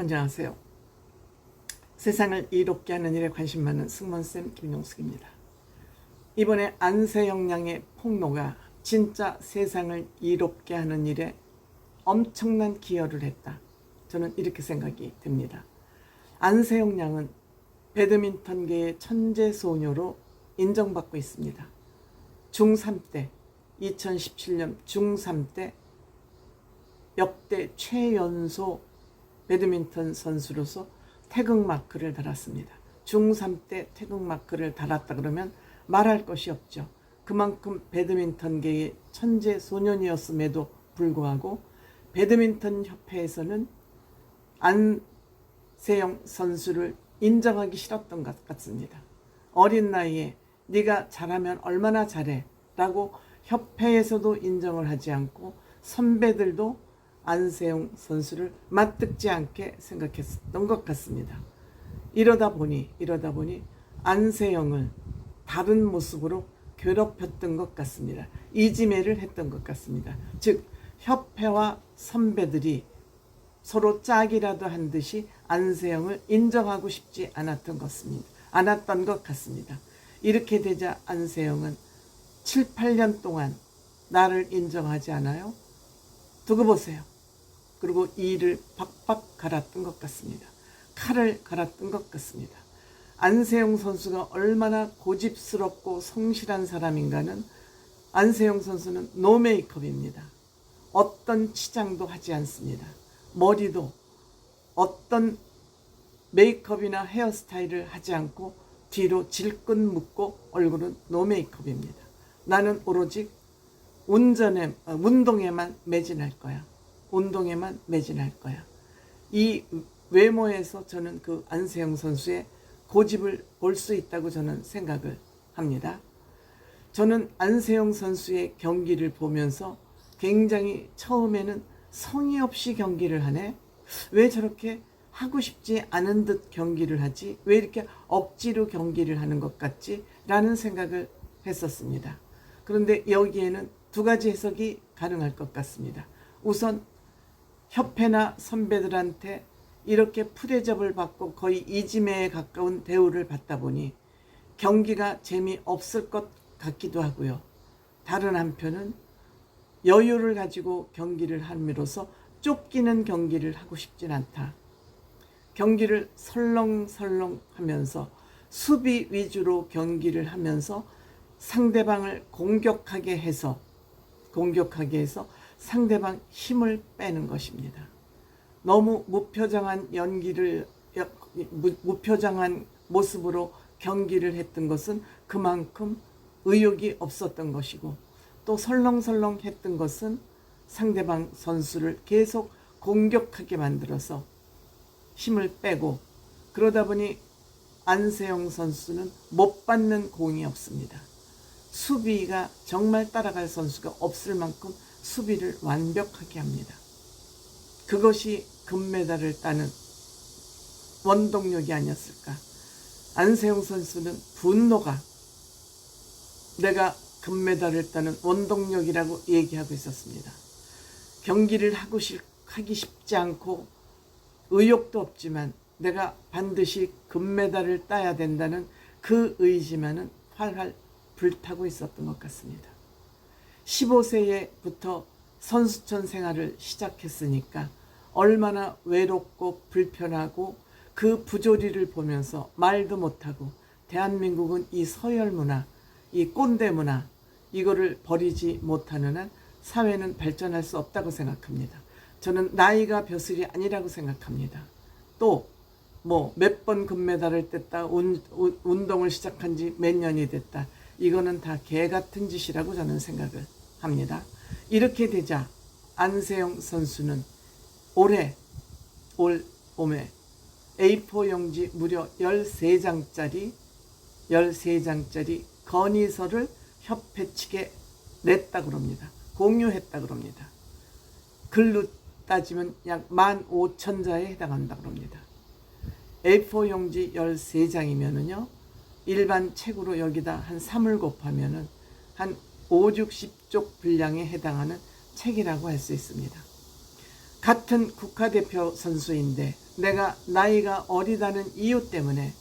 안녕하세요. 세상을 이롭게 하는 일에 관심 많은 승무원쌤 김용숙입니다. 이번에 안세영 양의 폭로가 진짜 세상을 이롭게 하는 일에 엄청난 기여를 했다. 저는 이렇게 생각이 됩니다. 안세영 양은 배드민턴계의 천재 소녀로 인정받고 있습니다. 중3 때, 2017년 중3 때 역대 최연소 배드민턴 선수로서 태극마크를 달았습니다. 중3 때 태극마크를 달았다 그러면 말할 것이 없죠. 그만큼 배드민턴계의 천재 소년이었음에도 불구하고 배드민턴 협회에서는 안세영 선수를 인정하기 싫었던 것 같습니다. 어린 나이에 네가 잘하면 얼마나 잘해 라고 협회에서도 인정을 하지 않고 선배들도 안세영 선수를 맞듣지 않게 생각했던 것 같습니다. 이러다 보니 안세영을 다른 모습으로 괴롭혔던 것 같습니다. 이지매를 했던 것 같습니다. 즉 협회와 선배들이 서로 짝이라도 한 듯이 안세영을 인정하고 싶지 않았던 것 같습니다. 이렇게 되자 안세영은 7, 8년 동안 나를 인정하지 않아요? 두고 보세요. 그리고 이를 박박 갈았던 것 같습니다. 칼을 갈았던 것 같습니다. 안세영 선수가 얼마나 고집스럽고 성실한 사람인가는 안세영 선수는 노 메이크업입니다. 어떤 치장도 하지 않습니다. 머리도 어떤 메이크업이나 헤어스타일을 하지 않고 뒤로 질끈 묶고 얼굴은 노 메이크업입니다. 나는 오로지 운동에만 매진할 거야. 운동에만 매진할 거야. 이 외모에서 저는 그 안세영 선수의 고집을 볼 수 있다고 저는 생각을 합니다. 저는 안세영 선수의 경기를 보면서 굉장히 처음에는 성의 없이 경기를 하네? 왜 저렇게 하고 싶지 않은 듯 경기를 하지? 왜 이렇게 억지로 경기를 하는 것 같지? 라는 생각을 했었습니다. 그런데 여기에는 두 가지 해석이 가능할 것 같습니다. 우선 협회나 선배들한테 이렇게 프레접을 받고 거의 이지매에 가까운 대우를 받다 보니 경기가 재미없을 것 같기도 하고요. 다른 한편은 여유를 가지고 경기를 함으로써 쫓기는 경기를 하고 싶진 않다. 경기를 설렁설렁 하면서 수비 위주로 경기를 하면서 상대방을 공격하게 해서 상대방 힘을 빼는 것입니다. 너무 무표정한 무표정한 모습으로 경기를 했던 것은 그만큼 의욕이 없었던 것이고, 또 설렁설렁 했던 것은 상대방 선수를 계속 공격하게 만들어서 힘을 빼고, 그러다 보니 안세영 선수는 못 받는 공이 없습니다. 수비가 정말 따라갈 선수가 없을 만큼 수비를 완벽하게 합니다. 그것이 금메달을 따는 원동력이 아니었을까. 안세영 선수는 분노가 내가 금메달을 따는 원동력이라고 얘기하고 있었습니다. 경기를 하기 쉽지 않고 의욕도 없지만 내가 반드시 금메달을 따야 된다는 그 의지만은 활활 불타고 있었던 것 같습니다. 15세부터 선수촌 생활을 시작했으니까 얼마나 외롭고 불편하고 그 부조리를 보면서 말도 못하고, 대한민국은 이 서열 문화, 이 꼰대 문화, 이거를 버리지 못하는 한 사회는 발전할 수 없다고 생각합니다. 저는 나이가 벼슬이 아니라고 생각합니다. 또 몇 번 금메달을 뗐다, 운동을 시작한 지 몇 년이 됐다, 이거는 다 개 같은 짓이라고 저는 생각을 합니다. 이렇게 되자 안세영 선수는 올 봄에 A4 용지 무려 13장짜리 건의서를 협회 측에 냈다 그럽니다. 공유했다 그럽니다. 글로 따지면 약 15,000자에 해당한다 그럽니다. A4 용지 13장이면은요, 일반 책으로 여기다 한 3을 곱하면은 한 5, 60쪽 분량에 해당하는 책이라고 할 수 있습니다. 같은 국가대표 선수인데 내가 나이가 어리다는 이유 때문에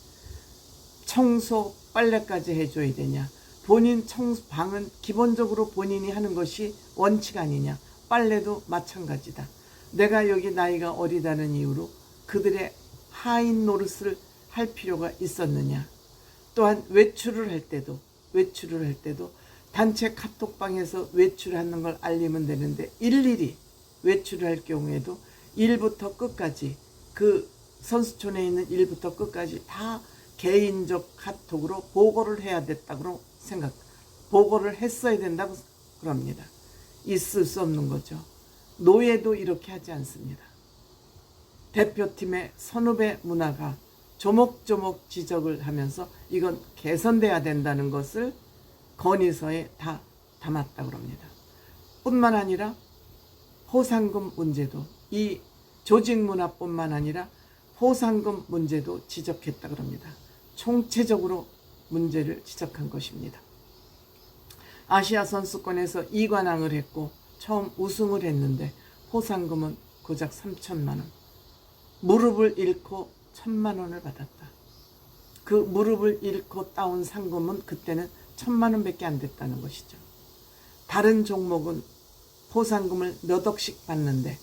청소, 빨래까지 해줘야 되냐? 본인 방은 기본적으로 본인이 하는 것이 원칙 아니냐? 빨래도 마찬가지다. 내가 여기 나이가 어리다는 이유로 그들의 하인 노릇을 할 필요가 있었느냐? 또한 외출을 할 때도 단체 카톡방에서 외출하는 걸 알리면 되는데 일일이 외출을 할 경우에도 일부터 끝까지 그 선수촌에 있는 일부터 끝까지 다 개인적 카톡으로 보고를 해야 됐다고 보고를 했어야 된다고 그럽니다. 있을 수 없는 거죠. 노예도 이렇게 하지 않습니다. 대표팀의 선후배 문화가 조목조목 지적을 하면서 이건 개선돼야 된다는 것을 건의서에 다 담았다고 합니다. 뿐만 아니라 포상금 문제도 이 조직 문화뿐만 아니라 포상금 문제도 지적했다고 합니다. 총체적으로 문제를 지적한 것입니다. 아시아 선수권에서 2관왕을 했고 처음 우승을 했는데 포상금은 고작 3천만 원. 무릎을 잃고 1,000만 원을 받았다. 그 무릎을 잃고 따온 상금은 그때는 1,000만 원밖에 안 됐다는 것이죠. 다른 종목은 포상금을 몇 억씩 받는데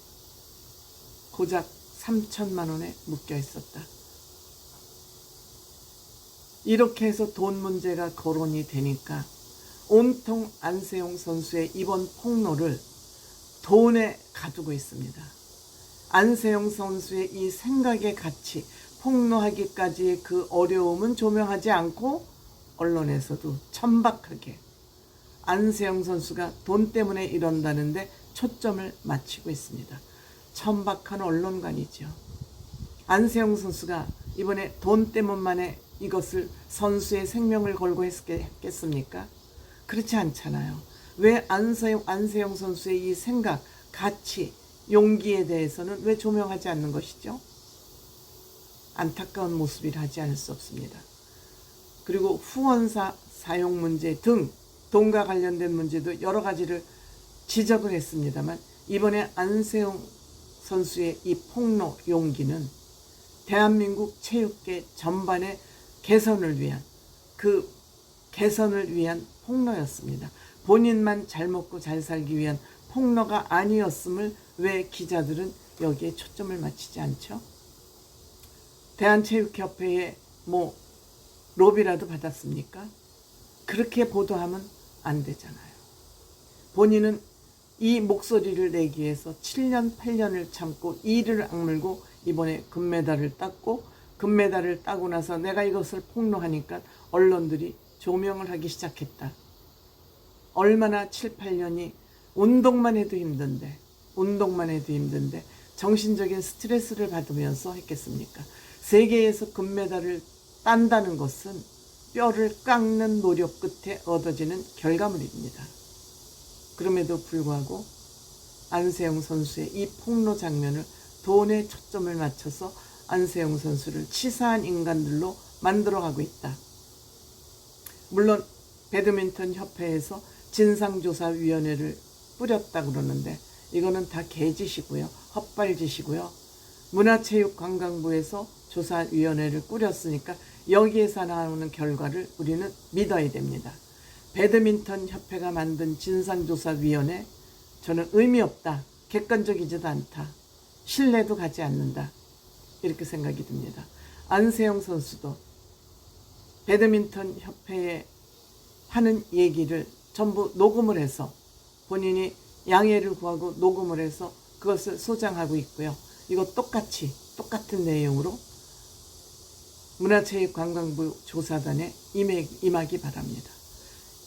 고작 3천만 원에 묶여 있었다. 이렇게 해서 돈 문제가 거론이 되니까 온통 안세용 선수의 이번 폭로를 돈에 가두고 있습니다. 안세용 선수의 이 생각의 가치, 폭로하기까지의 그 어려움은 조명하지 않고 언론에서도 천박하게 안세용 선수가 돈 때문에 이런다는데 초점을 맞추고 있습니다. 천박한 언론관이죠. 안세용 선수가 이번에 돈 때문만에 이것을 선수의 생명을 걸고 했겠습니까? 그렇지 않잖아요. 왜 안세용 선수의 이 생각, 가치, 용기에 대해서는 왜 조명하지 않는 것이죠? 안타까운 모습이라 하지 않을 수 없습니다. 그리고 후원사 사용 문제 등 돈과 관련된 문제도 여러 가지를 지적을 했습니다만 이번에 안세용 선수의 이 폭로 용기는 대한민국 체육계 전반의 개선을 위한 폭로였습니다. 본인만 잘 먹고 잘 살기 위한 폭로가 아니었음을 왜 기자들은 여기에 초점을 맞추지 않죠? 대한체육협회에 로비라도 받았습니까? 그렇게 보도하면 안 되잖아요. 본인은 이 목소리를 내기 위해서 7년 8년을 참고 이를 악물고 이번에 금메달을 땄고 금메달을 따고 나서 내가 이것을 폭로하니까 언론들이 조명을 하기 시작했다. 얼마나 7, 8년이 운동만 해도 힘든데 정신적인 스트레스를 받으면서 했겠습니까? 세계에서 금메달을 딴다는 것은 뼈를 깎는 노력 끝에 얻어지는 결과물입니다. 그럼에도 불구하고 안세용 선수의 이 폭로 장면을 돈에 초점을 맞춰서 안세용 선수를 치사한 인간들로 만들어가고 있다. 물론 배드민턴 협회에서 진상조사위원회를 뿌렸다고 그러는데 이거는 다 개짓이고요. 헛발짓이고요. 문화체육관광부에서 조사위원회를 꾸렸으니까 여기에서 나오는 결과를 우리는 믿어야 됩니다. 배드민턴 협회가 만든 진상조사위원회 저는 의미 없다. 객관적이지도 않다. 신뢰도 가지 않는다. 이렇게 생각이 듭니다. 안세용 선수도 배드민턴 협회에 하는 얘기를 전부 녹음을 해서 본인이 양해를 구하고 녹음을 해서 그것을 소장하고 있고요. 이거 똑같은 내용으로 문화체육관광부 조사단에 임하기 바랍니다.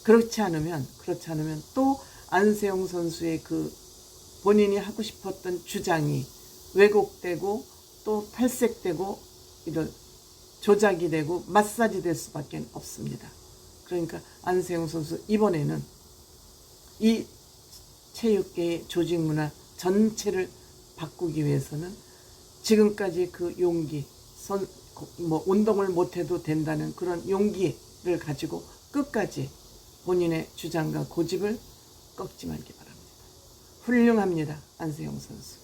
그렇지 않으면 또 안세용 선수의 그 본인이 하고 싶었던 주장이 왜곡되고 또 탈색되고 이런 조작이 되고 마사지 될 수밖에 없습니다. 그러니까 안세용 선수 이번에는 이 체육계의 조직 문화 전체를 바꾸기 위해서는 지금까지 그 용기, 운동을 못해도 된다는 그런 용기를 가지고 끝까지 본인의 주장과 고집을 꺾지 말기 바랍니다. 훌륭합니다. 안세용 선수.